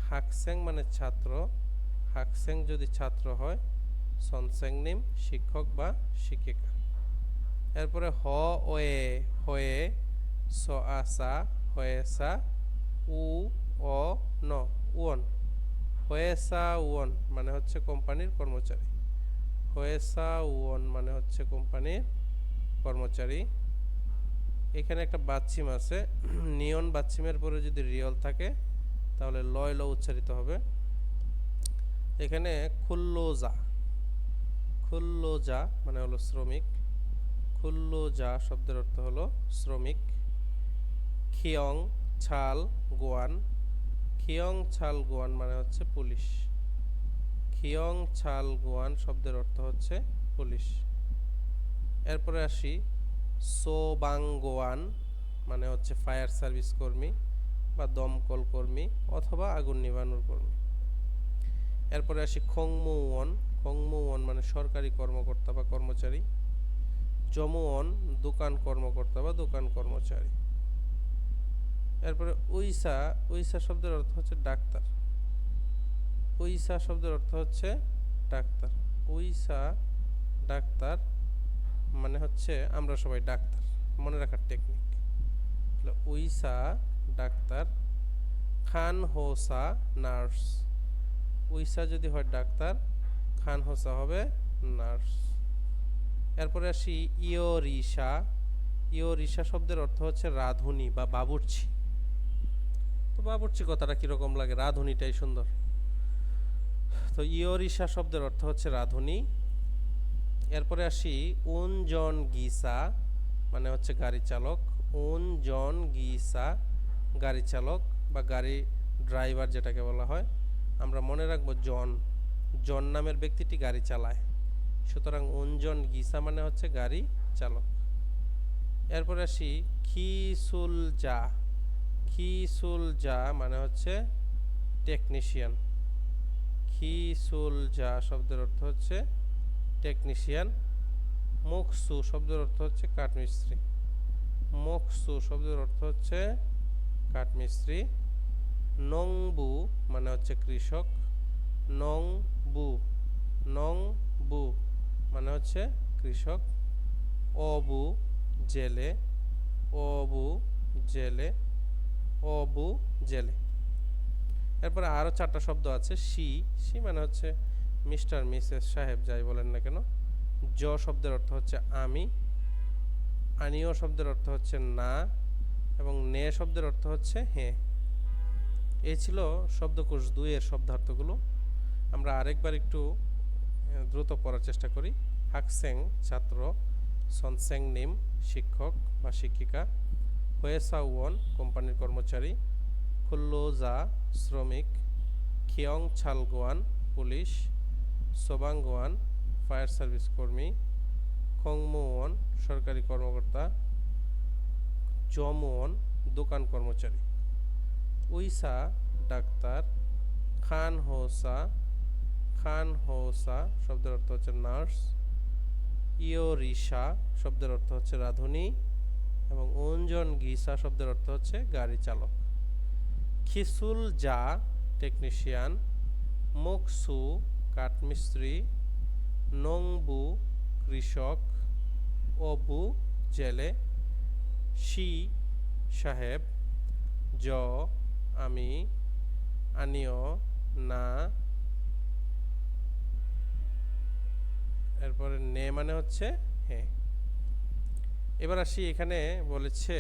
হাকস্যাং মানে ছাত্র, হাকস্যাং যদি ছাত্র হয়, সনস্যাং নিম শিক্ষক বা শিক্ষিকা। এরপরে হ ওয়ে হয়ে, স আসা হয়েসা, উ অ ন উয়ন, হয়েসা উয়ন মানে হচ্ছে কোম্পানির কর্মচারী, হয়েসা উয়ন মানে হচ্ছে কোম্পানির কর্মচারী। এখানে একটা বাচ্চিম আছে, নিয়ন বাচ্চিমের পরে যদি রিয়ল থাকে তাহলে লয় ল উচ্চারিত হবে। এখানে খুল্লোজা, খুল্লোজা মানে হলো শ্রমিক, খুল্লোজা শব্দের অর্থ হলো শ্রমিক। খিয়ং ছাল গোয়ান, খিয়ং ছাল গোয়ান মানে হচ্ছে পুলিশ, খিয়ং ছাল গোয়ান শব্দের অর্থ হচ্ছে পুলিশ। এরপরে আসি সোবাংগোয়ান মানে হচ্ছে ফায়ার সার্ভিস কর্মী বা দমকল কর্মী অথবা আগুন নিভানোর কর্মী। এরপরে আসি খংমুওন, খংমুওন মানে সরকারি কর্মকর্তা বা কর্মচারী। জমুওন দোকান কর্মকর্তা বা দোকান কর্মচারী। এরপরে উইসা, উইসা শব্দের অর্থ হচ্ছে ডাক্তার, উইসা শব্দের অর্থ হচ্ছে ডাক্তার, উইসা ডাক্তার মানে হচ্ছে আমরা সবাই ডাক্তার, মনে রাখার টেকনিক। উইসা ডাক্তার। খান হোসা নার্স, উইসা যদি হয় ডাক্তার, খান হোসা হবে নার্স। এরপরে আসি ইয়োরিসা, ইয়োরিসা শব্দের অর্থ হচ্ছে রাঁধুনি বা বাবুর্চি। তো বাবুর্চি কথাটা কীরকম লাগে, রাঁধুনিটাই সুন্দর। তো ইয়োরিসা শব্দের অর্থ হচ্ছে রাঁধুনি। এরপরে আসি উনজন গিসা মানে হচ্ছে গাড়ি চালক, উনজন গিসা গাড়ি চালক বা গাড়ি ড্রাইভার যেটাকে বলা হয়। আমরা মনে রাখবো জন, জন নামের ব্যক্তিটি গাড়ি চালায়, সুতরাং উনজন গিসা মানে হচ্ছে গাড়ি চালক। এরপরে আসি খিসুলজা। খিসুলজা মানে হচ্ছে টেকনিশিয়ান। খিসুলজা শব্দের অর্থ হচ্ছে টেকনিশিয়ান। মুকসু শব্দের অর্থ হচ্ছে কাঠমিস্ত্রি। মুকসু শব্দের অর্থ হচ্ছে কাঠমিস্ত্রি। নংবু মানে হচ্ছে কৃষক। নংবু নংবু মানে হচ্ছে কৃষক। অবু জেলে। অবু জেলে। অবু জেলে। এরপরে আরও 4টা শব্দ আছে। সি সি মানে হচ্ছে মিস্টার মিসেস সাহেব যাই বলেন না কেন। জ শব্দের অর্থ হচ্ছে আমি। আনিও শব্দের অর্থ হচ্ছে না, এবং নে শব্দের অর্থ হচ্ছে হ্যাঁ। এই ছিল শব্দকোষ 2 এর শব্দার্থগুলো। আমরা আরেকবার একটু দ্রুত পড়ার চেষ্টা করি। হাকসেং ছাত্র, সনসেং নিম শিক্ষক বা শিক্ষিকা, হোয়েসাউন কোম্পানির কর্মচারী, খুল্লোজা শ্রমিক, খিয়ং ছালগোয়ান পুলিশ, সোবাংগোয়ান ফায়ার সার্ভিস কর্মী, খংমুয়ন সরকারি কর্মকর্তা, জমুয়ন দোকান কর্মচারী, উইসা ডাক্তার, খান হোসা শব্দের অর্থ হচ্ছে নার্স, ইয়োরিশা শব্দের অর্থ হচ্ছে রাঁধুনি, এবং উনজন গিসা শব্দের অর্থ হচ্ছে গাড়ি চালক। খিসুল জা টেকনিশিয়ান, মুকসু কাঠমিস্ত্রি, নংবু কৃষক, অবু জেলে, শি সাহেব, জ আমি, আনিও না, এরপরে নে মানে হচ্ছে হ্যাঁ। এবার আসি, এখানে বলেছে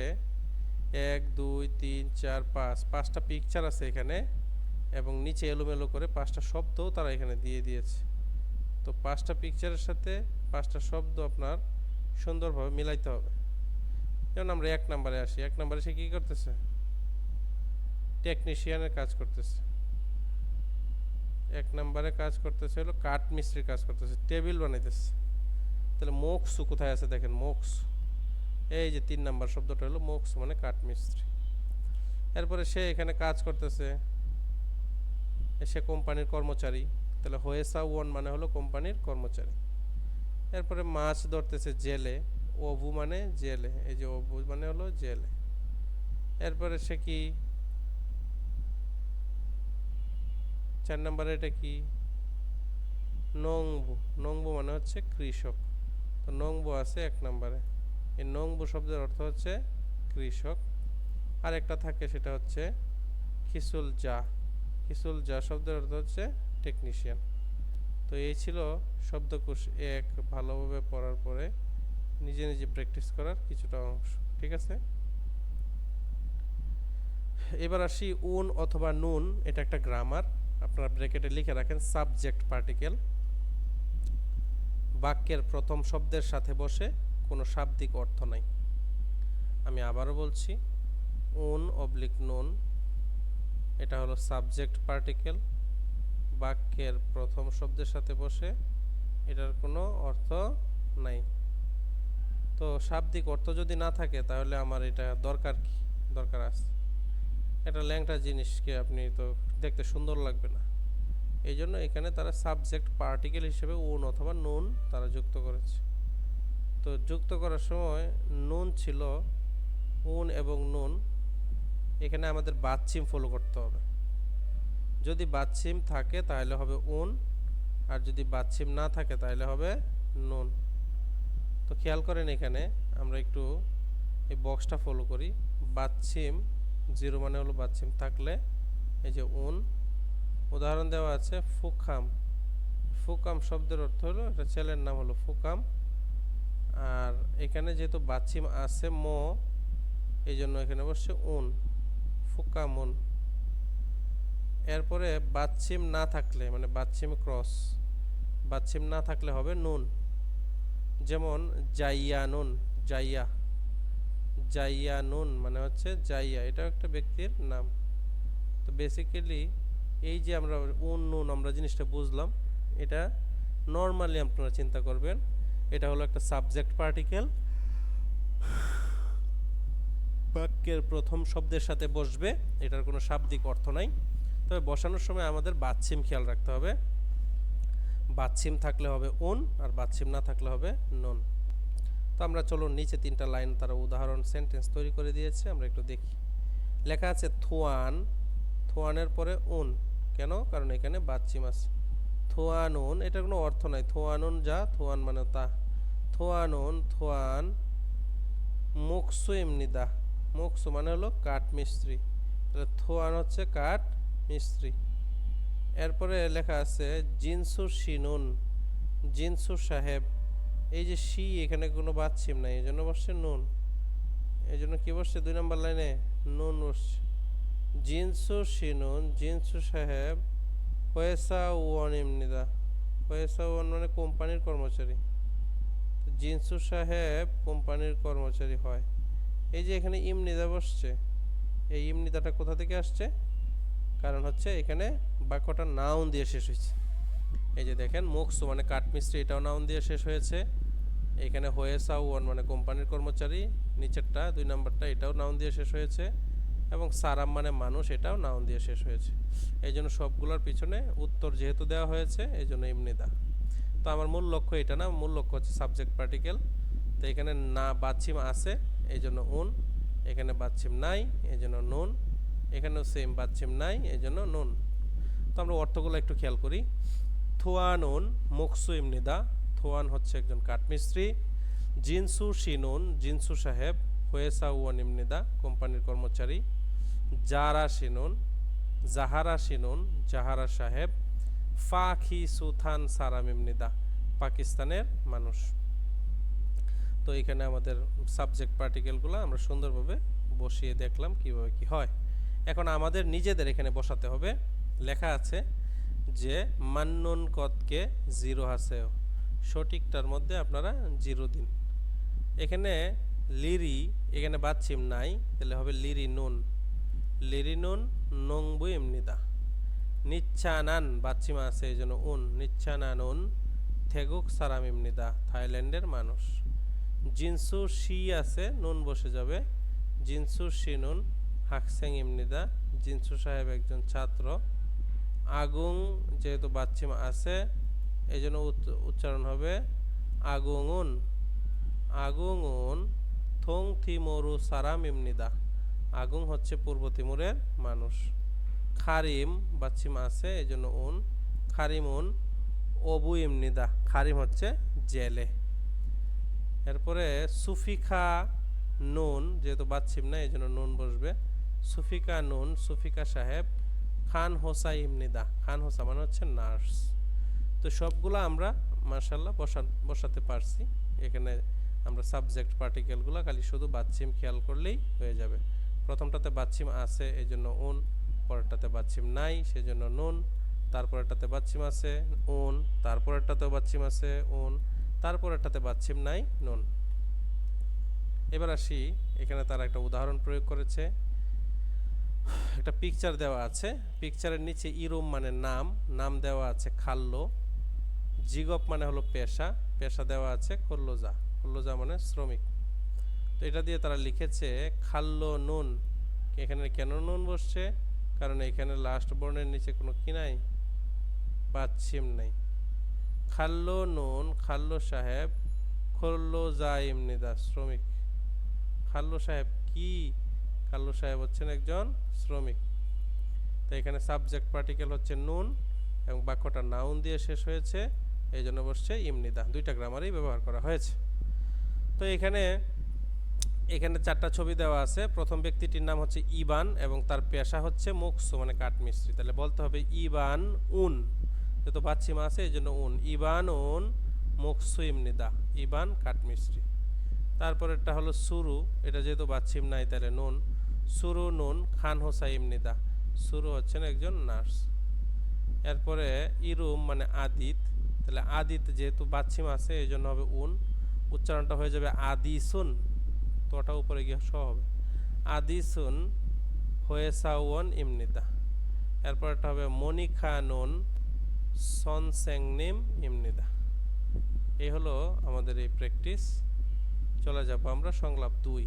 1 2 3 4 5 5টা পিকচার আছে এখানে, এবং নিচে এলোমেলো করে 5টা শব্দও তারা এখানে দিয়ে দিয়েছে। তো 5টা পিকচারের সাথে 5টা শব্দ আপনার সুন্দরভাবে মিলাইতে হবে। যেমন আমরা 1 নম্বরে আসি। 1 নম্বরে সে কী করতেছে? টেকনিশিয়ানের কাজ করতেছে। 1 নম্বরে কাজ করতেছে হলো কাঠ মিস্ত্রির কাজ করতেছে, টেবিল বানাইতেছে। তাহলে মোকসু কোথায় আছে দেখেন, মোকসু এই যে 3 নম্বর শব্দটা হলো মোকসু মানে কাঠ মিস্ত্রি। এরপরে সে এখানে কাজ করতেছে, সে কোম্পানির কর্মচারী, তাহলে হোয়েসা ওয়ান মানে হলো কোম্পানির কর্মচারী। এরপরে মাছ ধরতেছে জেলে, অবু মানে জেলে, এই যে অবু মানে হলো জেলে। এরপরে সে কি 4 নম্বরে এটা কি? নংবু। নংবু মানে হচ্ছে কৃষক। তো নংবু আছে 1 নম্বরে। এই নংবু শব্দের অর্থ হচ্ছে কৃষক। আর একটা থাকে, সেটা হচ্ছে খিসুল জা। খিসুল জা শব্দের অর্থ হচ্ছে টেকনিশিয়ান। তো এই ছিল শব্দকোষ 1 ভালোভাবে পড়ার পরে নিজে নিজে প্র্যাকটিস করার কিছুটা অংশ। ঠিক আছে, এবার আসি উন অথবা নুন। এটা একটা গ্রামার, আপনারা ব্র্যাকেটে লিখে রাখেন। সাবজেক্ট পার্টিকেল বাক্যের প্রথম শব্দের সাথে বসে কোনো শাব্দিক অর্থ নাই। আমি আবারও বলছি, উন অবলিক নুন এটা হলো সাবজেক্ট পার্টিকেল, বাক্যের প্রথম শব্দের সাথে বসে এটার কোনো অর্থ নাই। তো শাব্দিক অর্থ যদি না থাকে তাহলে আমার এটা দরকার কি? দরকার আছে। এটা ল্যাংটা জিনিসকে আপনি তো দেখতে সুন্দর লাগবে না, এই জন্য এখানে তারা সাবজেক্ট পার্টিকেল হিসেবে উন অথবা নুন তারা যুক্ত করেছে। তো যুক্ত করার সময় নুন ছিল, উন এবং নুন, এখানে আমাদের বাদচিম ফলো করতে হবে। যদি বাদচিম থাকে তাহলে হবে উন, আর যদি বাদচিম না থাকে তাহলে হবে নুন। তো খেয়াল করেন, এখানে আমরা একটু এই বক্সটা ফলো করি। বাদচিম 0 মানে হলো বাদচিম থাকলে এই যে উন। উদাহরণ দেওয়া আছে ফুকাম। ফুকাম শব্দের অর্থ হলো, এটা ছেলের নাম হলো ফুকাম। আর এখানে যেহেতু বাদচিম আছে ম, এই জন্য এখানে বসছে উন, ফুকামুন। এরপরে বাদচিম না থাকলে, মানে বাদচিম ক্রস, বাদচিম না থাকলে হবে নুন। যেমন জাইয়া নুন, জাইয়া। জাইয়া নুন মানে হচ্ছে জাইয়া, এটা একটা ব্যক্তির নাম। তো বেসিক্যালি এই যে আমরা উন নুন আমরা জিনিসটা বুঝলাম, এটা নর্মালি আপনারা চিন্তা করবেন, এটা হলো একটা সাবজেক্ট পার্টিকেল, বাক্যের প্রথম শব্দের সাথে বসবে, এটার কোনো শাব্দিক অর্থ নাই। তবে বসানোর সময় আমাদের বাচ্ছিম খেয়াল রাখতে হবে, বাচ্ছিম থাকলে হবে উন, আর বাচ্ছিম না থাকলে হবে নুন। তো আমরা চলুন নিচে 3টা লাইন তারা উদাহরণ সেন্টেন্স তৈরি করে দিয়েছে, আমরা একটু দেখি। লেখা আছে থোয়ান, থোয়ানের পরে উন, কেন? কারণ এখানে বাচ্ছিম আছে। থোয়ানুন, এটার কোনো অর্থ নাই, থোয়ানুন যা, থোয়ান মানে তা। থোয়ানুন, থোয়ান মুকসু এমনিদা, মুকসু মানে হলো কাঠ মিস্ত্রি, তাহলে থোয়ান হচ্ছে কাঠ মিস্ত্রি। এরপরে লেখা আছে জিনসু শিনুন, জিনসু সাহেব, এই যে শি এখানে কোনো বাচ্ছিম নাই, এই জন্য বসছে নুন, এই জন্য কী বসছে 2 নম্বর লাইনে নুন বসছে। জিনসু শিনুন, জিনসু সাহেব হয়েসা ওয়ান এমনিদা, হয়েসা ওয়ান মানে কোম্পানির কর্মচারী, জিনসু সাহেব কোম্পানির কর্মচারী হয়। এই যে এখানে ইমনিদা বসছে, এই ইমনিদাটা কোথা থেকে আসছে? কারণ হচ্ছে এখানে বাক্যটা নাউন দিয়ে শেষ হয়েছে। এই যে দেখেন মুকসু মানে কাঠমিস্ত্রি, এটাও নাউন দিয়ে শেষ হয়েছে। এখানে হয়েসা ওয়ান মানে কোম্পানির কর্মচারী, নিচেরটা 2 নম্বরটা এটাও নাউন দিয়ে শেষ হয়েছে, এবং সারাম মানে মানুষ, এটাও নাউন দিয়ে শেষ হয়েছে। এই জন্য সবগুলোর পিছনে উত্তর যেহেতু দেওয়া হয়েছে এই জন্য ইমনিদা। তো আমার মূল লক্ষ্য এটা না, মূল লক্ষ্য হচ্ছে সাবজেক্ট পার্টিকেল। তো এখানে না বাচ্ছিম আছে এই জন্য উন, এখানে বাচ্ছিম নাই এই জন্য নুন, এখানেও সেম বাচ্ছিম নাই এই জন্য নুন। তো আমরা অর্থগুলো একটু খেয়াল করি। থোয়ানুন মুকসু ইমনিদা, থোয়ান হচ্ছে একজন কাঠমিস্ত্রি। জিনসু শিনুন, জিনসু সাহেব হয়েসা ওয়ান ইমনিদা কোম্পানির কর্মচারী। জারা শিনুন, জাহারা শিনুন, জাহারা সাহেব। ফাখি সুথান সারাম ইমনিদা পাকিস্তানের মানুষ। তো এখানে আমাদের সাবজেক্ট পার্টিকেলগুলো আমরা সুন্দরভাবে বসিয়ে দেখলাম কিভাবে কি হয়। এখন আমাদের নিজেদের এখানে বসাতে হবে। লেখা আছে যে মান্নুন কদকে 0 হাসেও, সঠিকটার মধ্যে আপনারা 0 দিন। এখানে লিরি, এখানে বাচ্ছিম নাই, তাহলে হবে লিরি নুন, লিরি নুন নংবু এমনিদা। নিচ্ছানান বাচ্ছিমা আছে এই জন্য উন, নিচ্ছানানুন থেগুক সারাম এমনিদা থাইল্যান্ডের মানুষ। জিনসু শি আছে, নুন বসে যাবে, জিনসু শিনুন হাকসেং এমনিদা, জিনসু সাহেব একজন ছাত্র। আগুং যেহেতু বাচ্চিম আছে এই জন্য উচ্চারণ হবে আগুঙুন, আগুঙুন থং থিমরু সারাম ইমনিদা, আগুং হচ্ছে পূর্ব তিমুরের মানুষ। খারিম বাচ্চিম আছে এই জন্য উন, খারিমুন অবু ইমনিদা, খারিম হচ্ছে জেলে। এরপরে সুফিকা নুন, যেহেতু বাচ্চিম না এই জন্য নুন বসবে, সুফিকা নুন সুফিকা সাহেব। খান হোসা ইমনিদা, খান হোসা মানে হচ্ছে নার্স। তো সবগুলো আমরা মাশাল্লাহ বসাতে পারছি। এখানে আমরা সাবজেক্ট পার্টিকেলগুলো খালি শুধু বাচ্চিম খেয়াল করলেই হয়ে যাবে। প্রথমটাতে বাচ্চিম আছে এই জন্য উন, পরেরটাতে বাচ্চিম নাই সেজন্য নুন, তারপরেরটাতে বাচ্চিম আছে উন, তারপরেরটাতেও বাচ্চিম আছে উন, তারপরেরটাতে বাচ্চিম নাই নুন। এবার আসি, এখানে তারা একটা উদাহরণ প্রয়োগ করেছে। একটা পিকচার দেওয়া আছে, পিকচারের নিচে ইরুম মানে নাম, নাম দেওয়া আছে খাল্লো। জিগপ মানে হলো পেশা, পেশা দেওয়া আছে খল্লোজা, খল্লোজা মানে শ্রমিক। তো এটা দিয়ে তারা লিখেছে খাল্লো নুন। এখানে কেন নুন বসছে? কারণ এখানে লাস্ট বর্ণের নিচে কোনো কি নাই, বাচ্ছিম নাই। খাল্লো নুন খাল্লো সাহেব খল্লোজা ইমনিদা শ্রমিক। খাল্লো সাহেব কি? খাল্লো সাহেব হচ্ছেন একজন শ্রমিক। তো এখানে সাবজেক্ট পার্টিকেল হচ্ছে নুন এবং বাক্যটা নাউন দিয়ে শেষ হয়েছে, এই জন্য বসছে ইমনিদা। দুইটা গ্রামারই ব্যবহার করা হয়েছে। তো এখানে 4টা ছবি দেওয়া আছে। প্রথম ব্যক্তিটির নাম হচ্ছে ইবান এবং তার পেশা হচ্ছে মুকসু মানে কাঠমিস্ত্রি। তাহলে বলতে হবে ইবান উন, যেহেতু বাচ্চিমা আছে এই জন্য উন, ইবান উন মুকসু ইমনিদা, ইবান কাঠমিস্ত্রি। তারপরেরটা হলো সুরু, এটা যেহেতু বাচ্চিম নাই তাহলে নুন, সুরু নুন খান হোসা ইমনিদা, সুরু হচ্ছেন একজন নার্স। এরপরে ইরুম মানে আদিত, তাহলে আদিত যেহেতু বাচ্চিম আছে এই জন্য হবে উন, উচ্চারণটা হয়ে যাবে আদিসুন, তোটা উপরে গিয়ে স হবে আদিসুন হয়ে সাউন ইমনিদা। এরপরটা হবে মনিখা নুন সনসেংনিম ইমনিদা। এই হলো আমাদের এই প্র্যাকটিস। চলে যাব আমরা সংলাপ 2।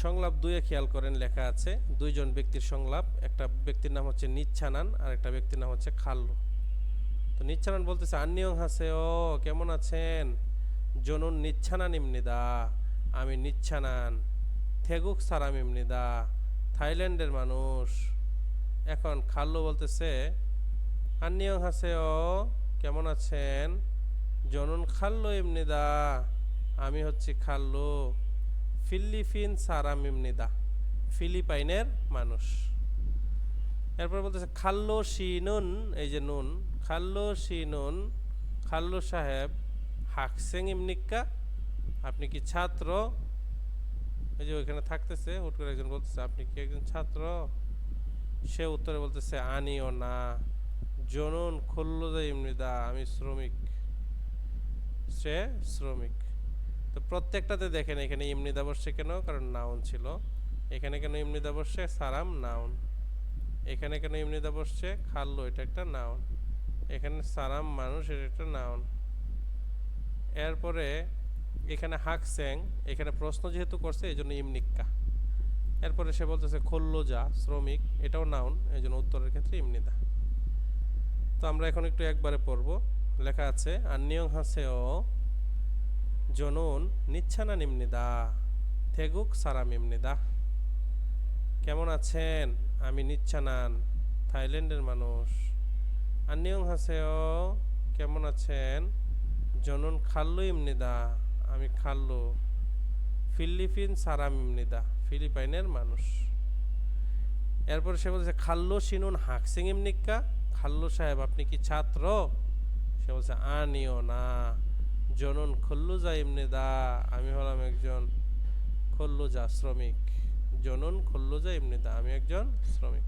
সংলাপ 2-এ খেয়াল করেন লেখা আছে দুইজন ব্যক্তির সংলাপ। একটা ব্যক্তির নাম হচ্ছে নিচ্ছানান আর একটা ব্যক্তির নাম হচ্ছে খাল্লু। তো নিচ্ছানান বলতেছে আন্নিয়ং হাসে ও, কেমন আছেন? জনুন নিচ্ছানান ইমনিদা, আমি নিচ্ছানান। থেগুক সারাম ইমনিদা, থাইল্যান্ডের মানুষ। এখন খাল্লু বলতেছে আন্নিয়ং হাসে ও, কেমন আছেন? জনুন খাল্লু ইমনিদা, আমি হচ্ছি খাল্লু। ফিলিপিন সারাম ইমনিদা, ফিলিপাইনের মানুষ। এরপর বলতেছে খাল্লো শিনুন, এই যে নুন, খাল্লো শিনুন, খাল্লু সাহেব হাকসেং ইমনিক্কা, আপনি কি ছাত্র? এই যে ওইখানে থাকতেছে হুট করে একজন বলতেছে আপনি কি একজন ছাত্র? সে উত্তরে বলতেছে আনিও না। জনুন খুল্লুদা ইমনিদা, আমি শ্রমিক। সে শ্রমিক। তো প্রত্যেকটাতে দেখেন এখানে ইমনিদা বসছে কেন? কারণ নাউন ছিল। এখানে কেন ইমনিদা বসছে? Serum noun. এখানে কেন ইমনিদা বসছে? খাল্লু, এটা একটা নাউন। এখানে সারাম মানুষ, এটা একটা নাউন। এরপরে এখানে হাকসেং, এখানে প্রশ্ন যেহেতু করছে এই জন্য ইমনিক্কা। এরপরে সে বলতেছে খোল্লোজা, শ্রমিক, এটাও নাউন, এই জন্য উত্তরের ক্ষেত্রে ইমনিদা। তো আমরা এখন একটু একবারে পড়ব। লেখা আছে আন্নিয়ং হাসেও জনুন নিচ্ছানা নিমনিদা, থেগুক সারাম ইমনিদা। কেমন আছেন? আমি নিচ্ছানান, থাইল্যান্ডের মানুষ। আন্নিয়ং হাসেও, কেমন আছেন? জনুন খাল্লু ইমনিদা, আমি খাল্লু। ফিলিপিন সারাম ইমনিদা, ফিলিপাইনের মানুষ। এরপর সে বলছে খাল্লু শিনুন হাকসিং ইমনিক্কা, খাল্লু সাহেব আপনি কি ছাত্র? সে বলছে আনিও না। জনুন খল্লুজা ইমনিদা, আমি হলাম একজন খল্লুজা, শ্রমিক। জনুন খল্লুজা ইমনিদা, আমি একজন শ্রমিক।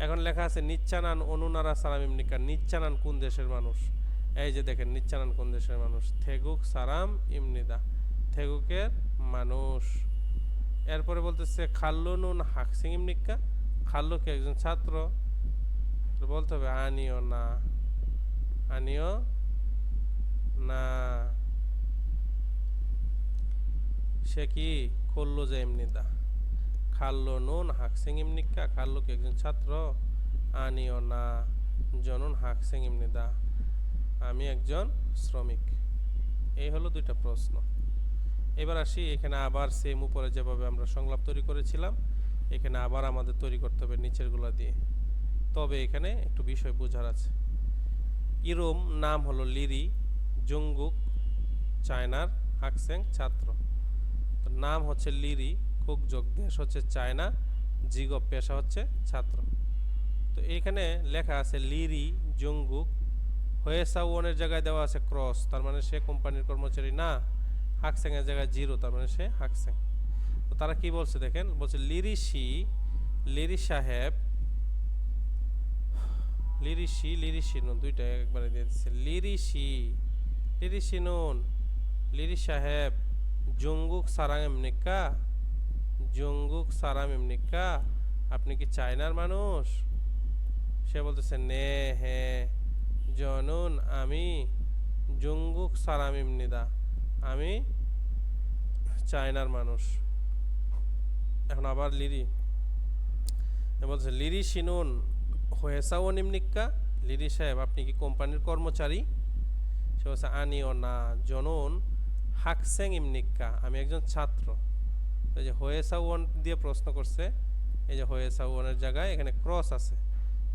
এখন লেখা আছে নিচ্ছানান অনুনারা সারাম ইমনিকা, নিচ্ছানান কোন দেশের মানুষ? এই যে দেখেন নিচ্ছানান কোন দেশের মানুষ? থেগুক সারাম ইমনিদা, থেগুকের মানুষ। এরপরে বলতেছে খাল্লু নুন হাকসিং ইমনিকা, খাল্লুকে একজন ছাত্র। বলতে হবে আনিও না, আনিও না। সে কি? খল্লুজা ইমনিদা, খাল্লু নুন হাকসিং ইমনিকা, খাল্লুকে একজন ছাত্র। আনিও না। জনুন হাকসিং ইমনিদা, আমি একজন শ্রমিক। এই হলো দুইটা প্রশ্ন। এবার আসি এখানে আবার সেম উপরে যেভাবে আমরা সংলাপ তৈরি করেছিলাম এখানে আবার আমাদের তৈরি করতে হবে নিচেরগুলো দিয়ে। তবে এখানে একটু বিষয় বোঝার আছে। ইরোম নাম হলো লিরি, জঙ্গুক চায়নার, হাকসেং ছাত্র। তো নাম হচ্ছে লিরি, কুকযোগ দেশ হচ্ছে চায়না, জিগপ পেশা হচ্ছে ছাত্র। তো এখানে লেখা আছে লিরি জঙ্গুক, হয়েসা ওয়ানের জায়গায় দেওয়া আছে ক্রস, তার মানে সে কোম্পানির কর্মচারী না। হাকসেং এর জায়গায় জিরো, তার মানে সে হাকসেং। তো তারা কি বলছে দেখেন, বলছে লিরিশি, লিরি সাহেব, লিরিশি, লিরিশি নুন দুইটা একবারে দিয়ে দিচ্ছে। লিরিশি, লিরিশি নুন, লিরি সাহেব, জঙ্গুক সারাং এমনিকা, জঙ্গুক সারাম এমনিকা, আপনি কি চায়নার মানুষ? সে বলতেছে নে হ্যাঁ। জনুন আমি, জঙ্গুক সারাম ইমনিদা, আমি চায়নার মানুষ। এখন আবার লিরি বলছে লিরি শিনুন হয়েসাও নিমনিক্কা, লিরি সাহেব আপনি কি কোম্পানির কর্মচারী? সে বলছে আনিও না। জনুন হাকসেং ইমনিক্কা, আমি একজন ছাত্র। এই যে হয়েসাওয়ান দিয়ে প্রশ্ন করছে, এই যে হয়েসাওয়ানের জায়গায় এখানে ক্রস আছে,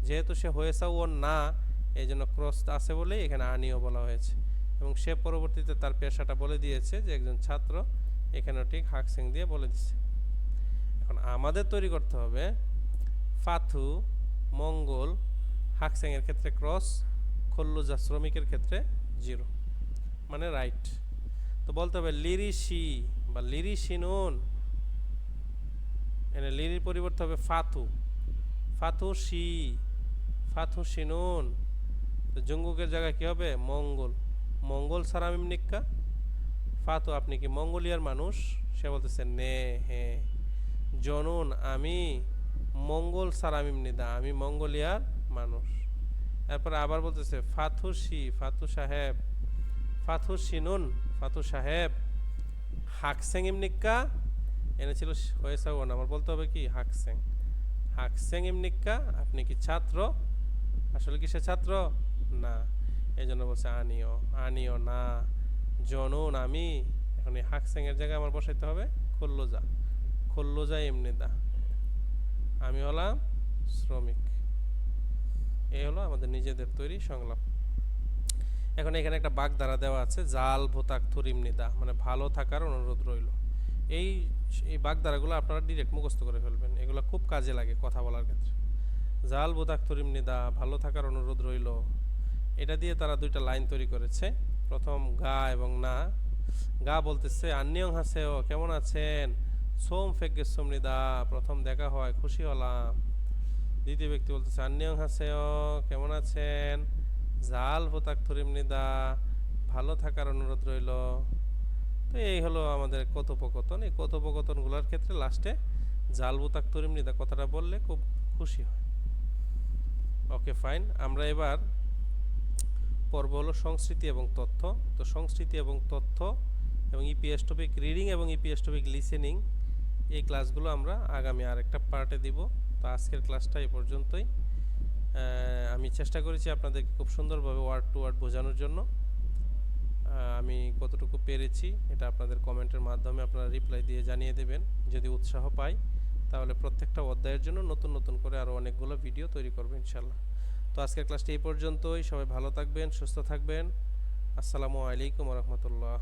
যেহেতু সে হয়েসাওয়ান না এই জন্য ক্রস আছে বলে এখানে আনিও বলা হয়েছে। এবং সে পরবর্তীতে তার পেশাটা বলে দিয়েছে যে একজন ছাত্র, এখানেও ঠিক হাকসেং দিয়ে বলে দিচ্ছে। এখন আমাদের তৈরি করতে হবে ফাথু মঙ্গল, হাকসেং এর ক্ষেত্রে ক্রস, খল্লুজা শ্রমিকের ক্ষেত্রে জিরো, মানে রাইট। তো বলতে হবে লিরিশি বা লিরিশিনুন, এখানে লিরির পরিবর্তে হবে ফাথু, ফাথু শি, ফাথু শিনুন। তো জঙ্গুকের জায়গায় কি হবে? মঙ্গল, মঙ্গল সারামিম নিক্কা, ফাতু আপনি কি মঙ্গোলিয়ার মানুষ? সে বলতেছে নে হ্যাঁ। জনুন আমি, মঙ্গল সারামিম নিদা, আমি মঙ্গোলিয়ার মানুষ। এরপরে আবার বলতেছে ফাথুসি, ফাতু সাহেব, ফাথু শিনুন, ফাতু সাহেব, হাকসেং ইমনিক্কা, এনে ছিল হয়েছে ওন, আমার বলতে হবে কি হাকসেং, হাকসেং ইমনিক্কা, আপনি কি ছাত্র? আসলে কি সে ছাত্র? না, এই জন্য বলছে আনিও, আনিও না, জনুন আমি, এখন এই হাকসেং এর জায়গায় আমার বসাইতে হবে খুল্লুজা, খুল্লুজা এমনি দা, আমি হলাম শ্রমিক। এই হলো আমাদের নিজেদের তৈরি সংলাপ। এখন এখানে একটা বাগধারা দেওয়া আছে, জাল ভোতাক থুরিমনিদা, মানে ভালো থাকার অনুরোধ রইল। এই এই বাগধারাগুলো আপনারা ডিরেক্ট মুখস্থ করে ফেলবেন, এগুলো খুব কাজে লাগে কথা বলার ক্ষেত্রে। জাল ভোতাক থুরিমনিদা, ভালো থাকার অনুরোধ রইল, এটা দিয়ে তারা দুইটা লাইন তৈরি করেছে। প্রথম গা এবং না। গা বলতেছে আন্নিয়ং হাসেও, কেমন আছেন? সোম ফেকে সোমনিদা, প্রথম দেখা হয় খুশি হলাম। দ্বিতীয় ব্যক্তি বলতেছে আন্নিয়ং হাসেও, কেমন আছেন? জাল ভোতাক থুরিমনিদা, ভালো থাকার অনুরোধ রইল। তো এই হলো আমাদের কথোপকথন। এই কথোপকথনগুলোর ক্ষেত্রে লাস্টে জাল ভোতাক থুরিমনিদা কথাটা বললে খুব খুশি হয়। ওকে ফাইন, আমরা এবার পর্ব হলো সংস্কৃতি এবং তথ্য। তো সংস্কৃতি এবং তথ্য এবং ইপিএস টপিক রিডিং এবং ইপিএস টপিক লিসেনিং, এই ক্লাসগুলো আমরা আগামী আরেকটা পার্টে দিব। তো আজকের ক্লাসটা এই পর্যন্তই। আমি চেষ্টা করেছি আপনাদেরকে খুব সুন্দরভাবে ওয়ার্ড টু ওয়ার্ড বোঝানোর জন্য। আমি কতটুকু পেরেছি এটা আপনাদের কমেন্টের মাধ্যমে আপনারা রিপ্লাই দিয়ে জানিয়ে দেবেন। যদি উৎসাহ পাই তাহলে প্রত্যেকটা অধ্যায়ের জন্য নতুন নতুন করে আরও অনেকগুলো ভিডিও তৈরি করবো ইনশাল্লাহ। তো আজকের ক্লাসটি এই পর্যন্তই। সবাই ভালো থাকবেন, সুস্থ থাকবেন। আসসালামু আলাইকুম রহমতুল্লাহ।